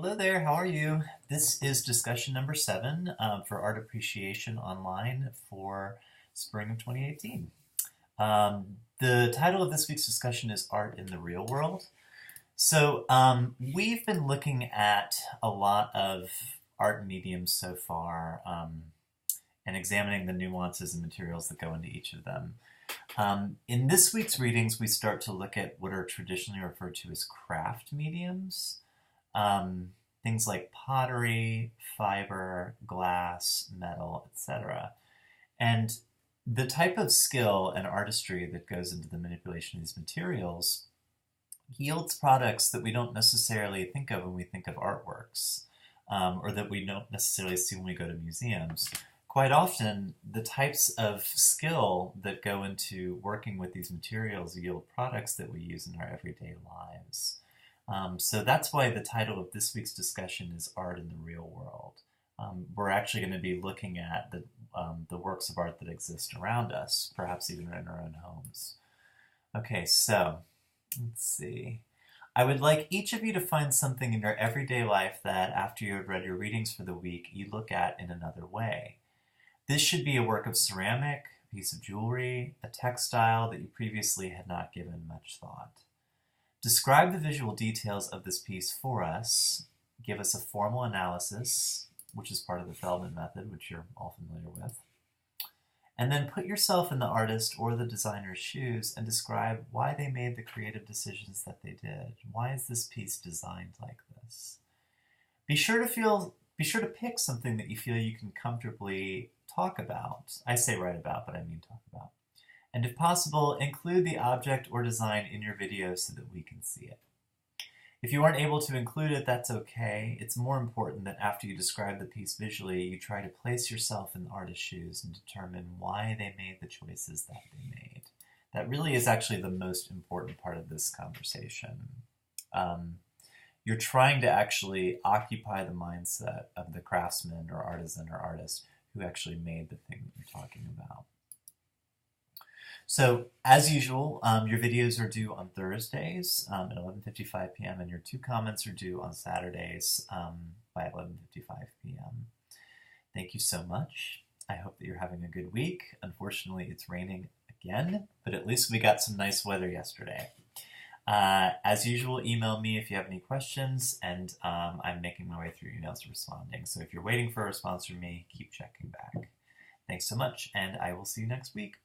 Hello there, how are you? This is discussion number 7 for Art Appreciation Online for spring of 2018. The title of this week's discussion is Art in the Real World. So we've been looking at a lot of art mediums so far and examining the nuances and materials that go into each of them. In this week's readings, we start to look at what are traditionally referred to as craft mediums. Things like pottery, fiber, glass, metal, etc. And the type of skill and artistry that goes into the manipulation of these materials yields products that we don't necessarily think of when we think of artworks, or that we don't necessarily see when we go to museums. Quite often, the types of skill that go into working with these materials yield products that we use in our everyday lives. So that's why the title of this week's discussion is Art in the Real World. We're actually going to be looking at the works of art that exist around us, perhaps even in our own homes. Okay, so let's see. I would like each of you to find something in your everyday life that, after you have read your readings for the week, you look at in another way. This should be a work of ceramic, a piece of jewelry, a textile that you previously had not given much thought. Describe the visual details of this piece for us. Give us a formal analysis, which is part of the Feldman method, which you're all familiar with. And then put yourself in the artist or the designer's shoes and describe why they made the creative decisions that they did. Why is this piece designed like this? Be sure to pick something that you feel you can comfortably talk about. I say write about, but I mean talk about. And if possible, include the object or design in your video so that we can see it. If you aren't able to include it, that's okay. It's more important that after you describe the piece visually, you try to place yourself in the artist's shoes and determine why they made the choices that they made. That really is actually the most important part of this conversation. You're trying to actually occupy the mindset of the craftsman or artisan or artist who actually made the thing that you're talking about. So, as usual, your videos are due on Thursdays at 11:55 p.m. and your 2 comments are due on Saturdays by 11:55 p.m. Thank you so much. I hope that you're having a good week. Unfortunately, it's raining again, but at least we got some nice weather yesterday. As usual, email me if you have any questions, and I'm making my way through emails responding. So if you're waiting for a response from me, keep checking back. Thanks so much, and I will see you next week.